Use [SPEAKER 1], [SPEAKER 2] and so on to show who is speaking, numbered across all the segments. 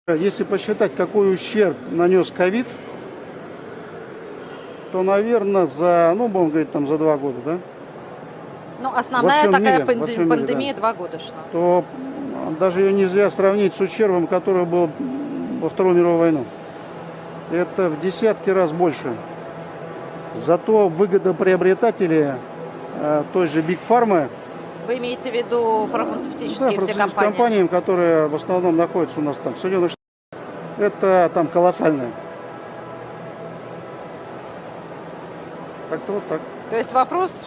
[SPEAKER 1] Если посчитать, какой ущерб нанес ковид, то, наверное, будем говорить, за 2 года, да?
[SPEAKER 2] Ну, основная такая
[SPEAKER 1] пандемия
[SPEAKER 2] 2 года шла.
[SPEAKER 1] То даже ее нельзя сравнить с ущербом, который был во Вторую мировую войну. Это в десятки раз больше. Зато выгодоприобретатели той же Big Pharma,
[SPEAKER 2] Вы имеете в виду фармацевтические все компании?
[SPEAKER 1] компаниям, которые в основном находятся у нас там в Соединенных Штатах, это там колоссальное. Как-то вот так.
[SPEAKER 2] То есть вопрос?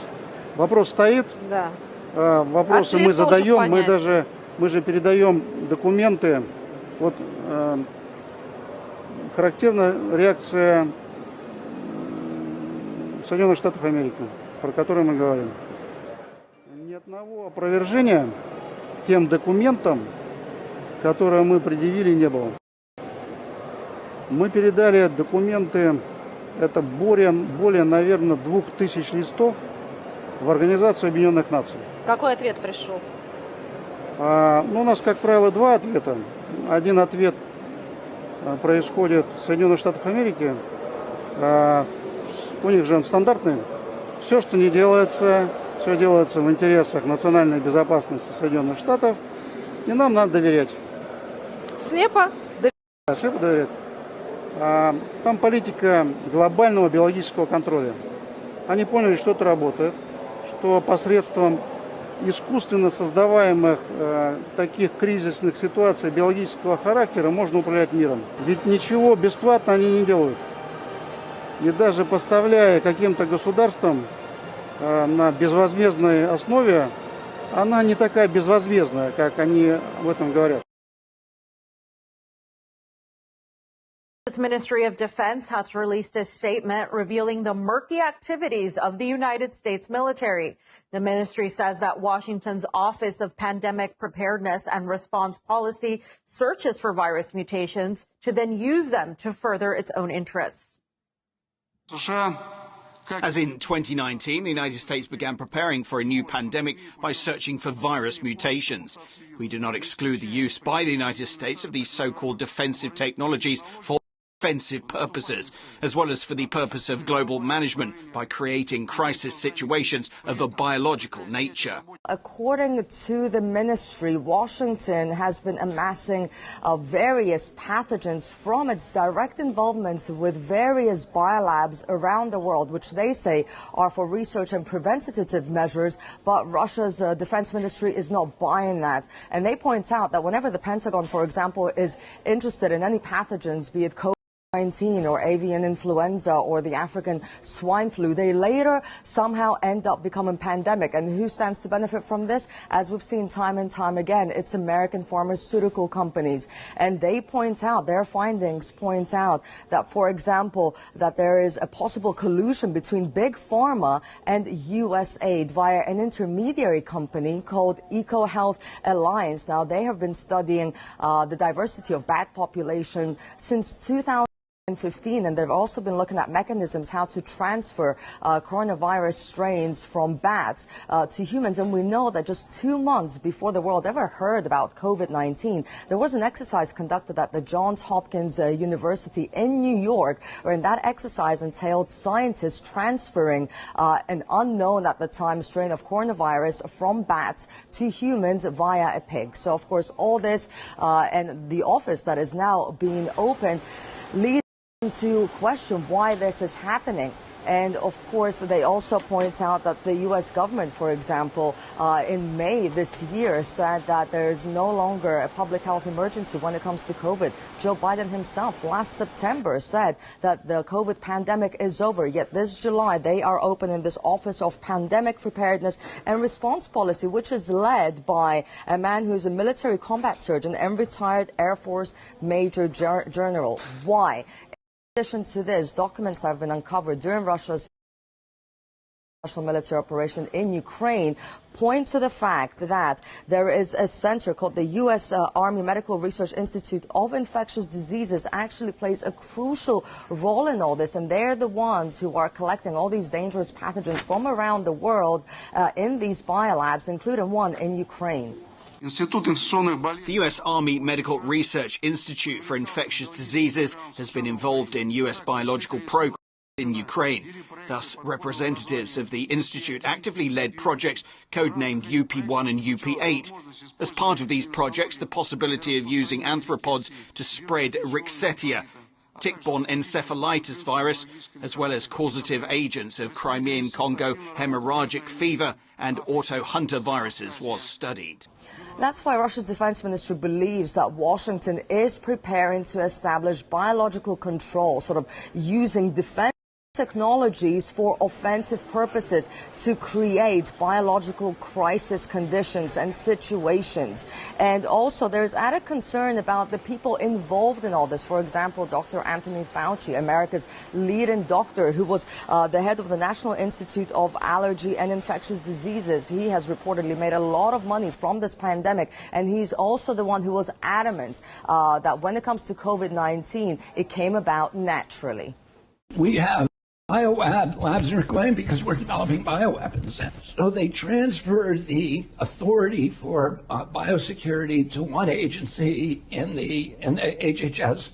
[SPEAKER 1] Вопрос стоит.
[SPEAKER 2] Да.
[SPEAKER 1] Вопросы
[SPEAKER 2] Ответ
[SPEAKER 1] мы задаем,
[SPEAKER 2] тоже
[SPEAKER 1] мы же передаем документы. Вот характерна реакция Соединенных Штатов Америки, про которую мы говорим. Ни одного опровержения тем документам, которые мы предъявили, не было. Мы передали документы, это более, наверное, 2000 листов в Организацию Объединенных Наций.
[SPEAKER 2] Какой ответ пришел?
[SPEAKER 1] У нас, как правило, 2 ответа. Один ответ происходит в Соединенных Штатах Америки. У них же он стандартный. Все, что не делается, все делается в интересах национальной безопасности Соединенных Штатов. И нам надо доверять.
[SPEAKER 2] Слепо?
[SPEAKER 1] Слепо доверять. Там политика глобального биологического контроля. Они поняли, что это работает, что посредством искусственно создаваемых таких кризисных ситуаций биологического характера можно управлять миром. Ведь ничего бесплатно они не делают. И даже поставляя каким-то государствам на безвозмездной основе, она не такая безвозмездная, как они об этом говорят.
[SPEAKER 3] The Ministry of Defense has released a statement revealing the murky activities of the United States military. The ministry says that Washington's Office of Pandemic Preparedness and Response Policy searches for virus mutations to then use them to further its own interests.
[SPEAKER 4] As in 2019, the United States began preparing for a new pandemic by searching for virus mutations. We do not exclude the use by the United States of these so-called defensive technologies for offensive purposes, as well as for the purpose of global management by creating crisis situations of a biological nature.
[SPEAKER 3] According to the ministry, Washington has been amassing various pathogens from its direct involvement with various biolabs around the world, which they say are for research and preventative measures, but Russia's defense ministry is not buying that. And they point out that whenever the Pentagon, for example, is interested in any pathogens, be it COVID-19 or avian influenza or the African swine flu, they later somehow end up becoming pandemic. And who stands to benefit from this? As we've seen time and time again, it's American pharmaceutical companies. And they point out, their findings point out that, for example, that there is a possible collusion between Big Pharma and USAID via an intermediary company called EcoHealth Alliance. Now, they have been studying the diversity of bat population since 2015, and they've also been looking at mechanisms how to transfer coronavirus strains from bats to humans. And we know that just 2 months before the world ever heard about COVID-19, there was an exercise conducted at the Johns Hopkins University in New York, where in that exercise entailed scientists transferring an unknown at the time strain of coronavirus from bats to humans via a pig. So, of course, all this and the office that is now being opened leads to question why this is happening. And of course, they also point out that the U.S. government, for example, in May this year said that there is no longer a public health emergency when it comes to COVID. Joe Biden himself last September said that the COVID pandemic is over. Yet this July, they are opening this Office of Pandemic Preparedness and Response Policy, which is led by a man who is a military combat surgeon and retired Air Force Major General. Why? In addition to this, documents that have been uncovered during Russia's military operation in Ukraine point to the fact that there is a center called the U.S. Army Medical Research Institute of Infectious Diseases actually plays a crucial role in all this, and they're the ones who are collecting all these dangerous pathogens from around the world in these biolabs, including one in Ukraine.
[SPEAKER 4] The US Army Medical Research Institute for Infectious Diseases has been involved in US biological programs in Ukraine. Thus, representatives of the institute actively led projects codenamed UP1 and UP8. As part of these projects, the possibility of using arthropods to spread Rickettsia, tick-borne encephalitis virus, as well as causative agents of Crimean Congo hemorrhagic fever and auto-hunter viruses was studied.
[SPEAKER 3] That's why Russia's defense ministry believes that Washington is preparing to establish biological control, sort of using defense technologies for offensive purposes to create biological crisis conditions and situations. And also there's added concern about the people involved in all this. For example, Dr. Anthony Fauci, America's leading doctor, who was the head of the National Institute of Allergy and Infectious Diseases. He has reportedly made a lot of money from this pandemic, and he's also the one who was adamant that when it comes to COVID-19, it came about naturally.
[SPEAKER 5] We have labs in Ukraine because we're developing bioweapons. So they transferred the authority for biosecurity to one agency in the HHS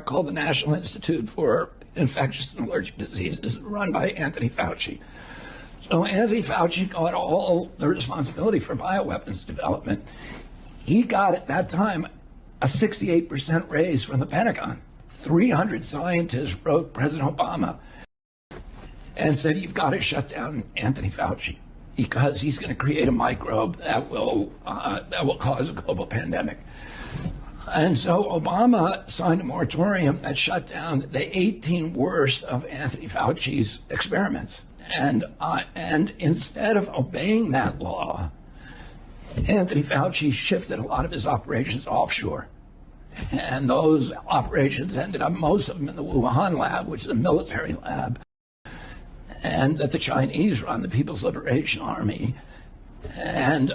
[SPEAKER 5] called the National Institute for Infectious and Allergic Diseases, run by Anthony Fauci. So Anthony Fauci got all the responsibility for bioweapons development. He got at that time a 68% raise from the Pentagon. 300 scientists wrote President Obama and said, you've got to shut down Anthony Fauci because he's going to create a microbe that will cause a global pandemic. And so Obama signed a moratorium that shut down the 18 worst of Anthony Fauci's experiments. And instead of obeying that law, Anthony Fauci shifted a lot of his operations offshore. And those operations ended up, most of them in the Wuhan lab, which is a military lab, and that the Chinese run, the People's Liberation Army, and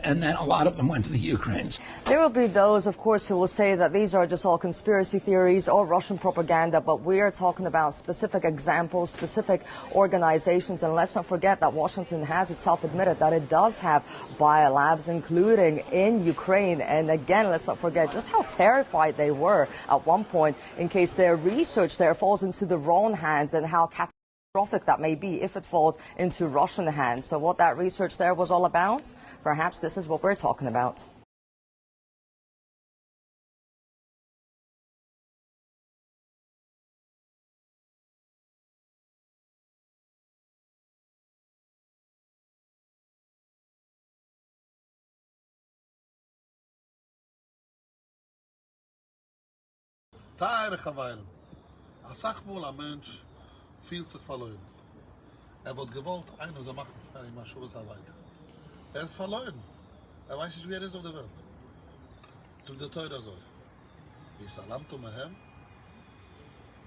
[SPEAKER 5] then a lot of them went to the Ukraine.
[SPEAKER 3] There will be those, of course, who will say that these are just all conspiracy theories or Russian propaganda, but we are talking about specific examples, specific organizations, and let's not forget that Washington has itself admitted that it does have biolabs, including in Ukraine. And again, let's not forget just how terrified they were at one point in case their research there falls into the wrong hands, and how catastrophic that may be if it falls into Russian hands. So what that research there was all about, perhaps this is what we're talking about.
[SPEAKER 6] Fühlt sich verloren. Wird gewollt, einer soll machen für ihn Maschulesarbeit. Ist verloren. Weiß nicht, wie ist auf der Welt. Zu der Teure so. Wie Salam to Mehem,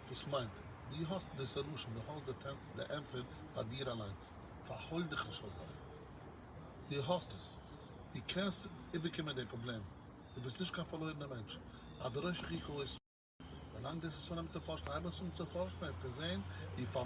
[SPEAKER 6] das meint, die hast die Solution, die hast die Antwort bei dir allein. Verhol dich nicht so sein. Die hast es. Die kennst überkommen das Problem. Du bist nicht kein verlorener Mensch. Aber der Rösch Rico ist, solange das ist so zu forschen, haben es zu forschen, ist zu sehen, die